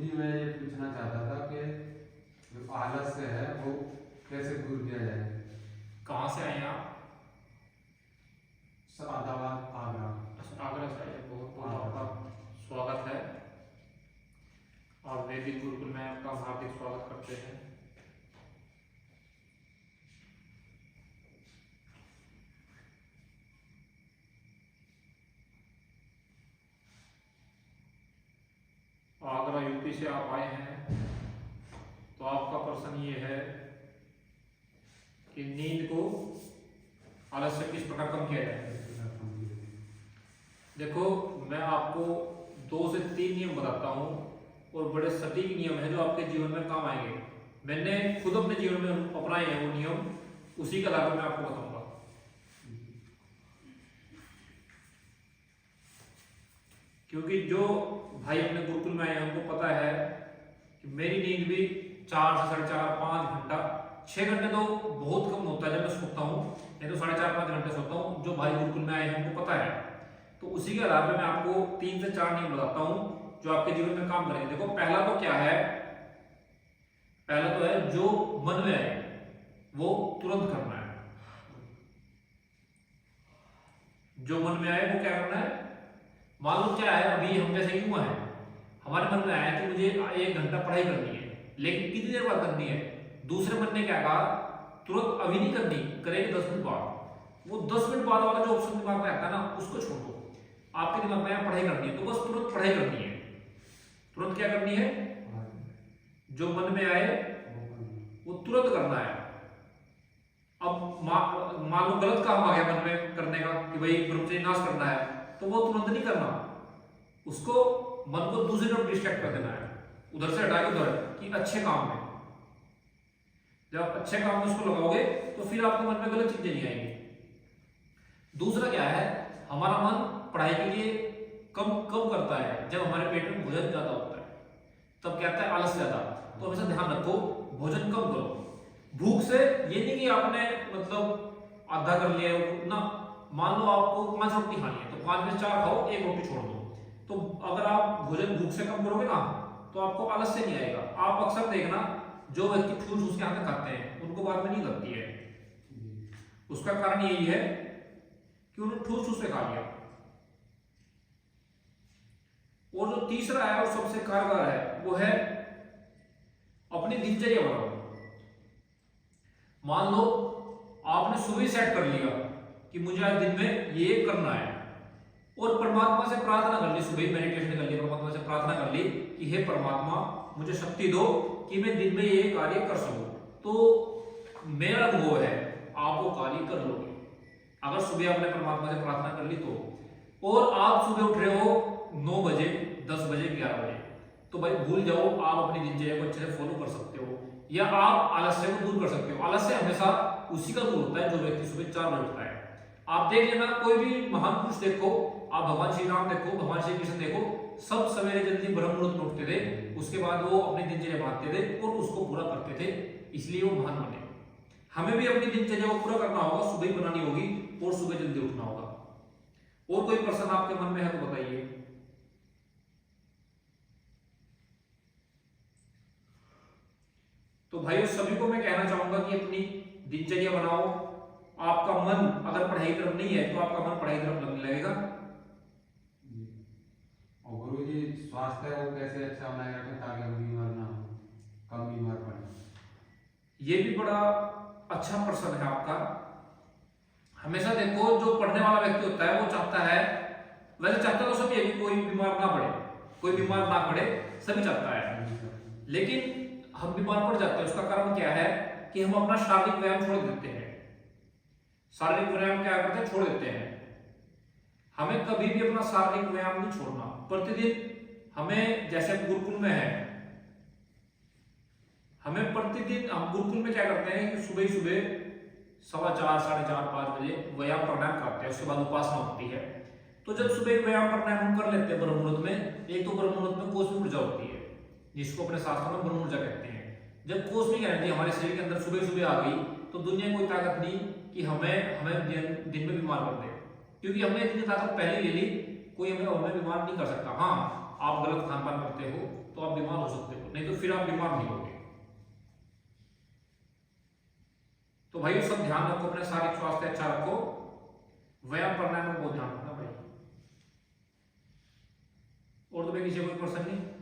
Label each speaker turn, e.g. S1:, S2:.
S1: जी मैं ये पूछना चाहता था कि जो आलस्य है वो कैसे दूर किया जाए।
S2: कहाँ से आए हैं आप?
S1: सआदाबाद आगरा।
S2: अच्छा, आगरा से आए हैं। बहुत बहुत
S1: आगरा
S2: आपका स्वागत है और वैदिक गुरुकुल में आपका हार्दिक स्वागत करते हैं। आगरा यूपी से आप आए हैं तो आपका प्रश्न ये है कि नींद को आलस्य किस प्रकार कम किया जाए। देखो, मैं आपको 2 से 3 नियम बताता हूँ और बड़े सटीक नियम हैं जो आपके जीवन में काम आएंगे। मैंने खुद अपने जीवन में अपनाए हैं वो नियम, उसी के आधार पर मैं आपको बताऊंगा। क्योंकि जो भाई अपने गुरुकुल में आए हैं उनको पता है कि मेरी नींद भी 4 से 4.5 5 घंटा, 6 घंटे तो बहुत कम होता है जब मैं सोता हूँ, नहीं तो 4.5 5 घंटे सोता हूँ। जो भाई गुरुकुल में आए हैं उनको पता है, तो उसी के आधार पर मैं आपको 3 से 4 नियम बताता हूँ जो आपके जीवन में काम करेंगे। देखो, पहला तो क्या है, पहला तो है जो मन में आए वो तुरंत करना है। जो मन में आए वो क्या करना है। मान लो क्या है, अभी हम जैसे युवा हैं, हमारे मन में आया कि मुझे 1 घंटा पढ़ाई करनी है, लेकिन कितनी देर बाद करनी है। दूसरे मन ने क्या कहा, तुरंत अभी नहीं करनी, करेंगे 10 मिनट बाद। वो 10 मिनट बाद वाला जो ऑप्शन दिमाग में आता है ना, उसको छोड़ दो। आपके दिमाग में पढ़ाई करनी है तो बस तुरंत पढ़ाई करनी है। तुरंत क्या करनी है, जो मन में आए वो तुरंत करना है। अब मान लो गलत काम आ गया मन में करने का कि भाई ब्रह्मचर्य नाश करना है, तो वो तुरंत नहीं करना, उसको मन को दूसरी तरफ डिस्ट्रैक्ट कर देना है, उधर से हटा के उधर कि अच्छे काम में। जब आप अच्छे काम में उसको लगाओगे तो फिर आपके मन में गलत चीजें नहीं आएंगी। दूसरा क्या है, हमारा मन पढ़ाई के लिए कम करता है जब हमारे पेट में भोजन ज्यादा होता है, तब क्या आता है, आलस ज्यादा। तो हमेशा ध्यान रखो, भोजन कम करो। भूख से ये नहीं कि आपने मतलब आधा कर लिया ना, मान लो आपको 5 रोटी खानी है तो 5 में 4 खाओ, 1 रोटी छोड़ दो। तो अगर आप भोजन भूख से कम करोगे ना तो आपको आलस से नहीं आएगा। आप अक्सर देखना, जो व्यक्ति ठूस ठूस के आके खाते हैं उनको बाद में नींद लगती है। उसका कारण यही है कि उन्होंने ठूस ठूस के खा लिया। और जो तीसरा है और सबसे कारगर है वो है अपनी दिनचर्या बनाओ। मान लो आपने सुबह सेट कर लिया कि मुझे आज दिन में ये करना है, और परमात्मा से प्रार्थना कर ली, सुबह मेडिटेशन कर लिया, परमात्मा से प्रार्थना कर ली कि हे परमात्मा मुझे शक्ति दो कि मैं दिन में ये कार्य कर सकूं, तो मेरा अनुभव है आप वो कार्य कर लोगे अगर सुबह आपने परमात्मा से प्रार्थना कर ली तो। और आप सुबह उठ रहे हो 9 बजे, 10 बजे, 11 बजे, तो भाई भूल जाओ, आप अपनी दिनचर्या को अच्छे से फॉलो कर सकते हो, या आप आलस्य को दूर कर सकते हो। आलस्य हमेशा उसी का दूर होता है जो व्यक्ति सुबह 4 बजे उठता है। आप देख लेना, कोई भी महान पुरुष देखो, आप भगवान श्री राम देखो, भगवान श्री कृष्ण देखो, सब सवेरे जल्दी ब्रह्म मुहूर्त में उठते थे, उसके बाद वो अपनी दिनचर्या बनाते थे और उसको पूरा करते थे, इसलिए वो महान बने। हमें भी अपनी दिनचर्या को पूरा करना होगा, सुबह बनानी होगी और सुबह जल्दी उठना होगा। और कोई प्रश्न आपके मन में है तो बताइए। तो भाइयों, सभी को मैं कहना चाहूंगा कि अपनी दिनचर्या बनाओ। आपका मन अगर पढ़ाई तरफ नहीं है तो आपका मन पढ़ाई तरफ लगने लगेगा।
S1: और गुरु जी, स्वास्थ्य को कैसे अच्छा बनाए रखें ताकि हम बीमार ना हो, कम बीमार पड़े।
S2: ये भी बड़ा अच्छा प्रश्न है आपका। हमेशा देखो, जो पढ़ने वाला व्यक्ति होता है वो चाहता है, वैसे चाहता तो सभी है कि कोई बीमार ना पड़े, कोई बीमार ना पड़े, सभी चाहता है, लेकिन हम बीमार पड़ जाते हैं। उसका कारण क्या है कि हम अपना शारीरिक व्यायाम छोड़ देते हैं। शारीरिक व्यायाम क्या करते हैं, छोड़ देते हैं। हमें कभी भी अपना शारीरिक व्यायाम नहीं छोड़ना। प्रतिदिन हमें, जैसे हम गुरुकुल में है, हमें प्रतिदिन, हम गुरुकुल में क्या करते हैं कि सुबह सुबह 4:15 4:30 5 बजे व्यायाम प्राणायाम करते हैं, उसके बाद उपासना होती है। तो जब सुबह व्यायाम प्राणायाम हम कर लेते हैं ब्रह्म मुहूर्त में, एक तो ब्रह्म मुहूर्त में कोष में ऊर्जा होती है जिसको अपने शास्त्रों में ब्रह्म ऊर्जा कहते हैं। जब कोष में एनर्जी हमारे शरीर के अंदर सुबह सुबह आ गई तो दुनिया कोई ताकत नहीं कि हमें दिन में बीमार कर दे, क्योंकि हमने इतनी ताकत पहले ले ली, कोई हमें बीमार नहीं कर सकता। हाँ, आप गलत खान पान करते हो तो आप बीमार हो सकते हो। फिर आप बीमार नहीं होगे। तो भाई सब ध्यान रखो, अपने शारीरिक स्वास्थ्य अच्छा रखो, व्यायाम प्राणायाम में बहुत ध्यान रखना भाई। और तो भाई किसी कोई प्रश्न नहीं?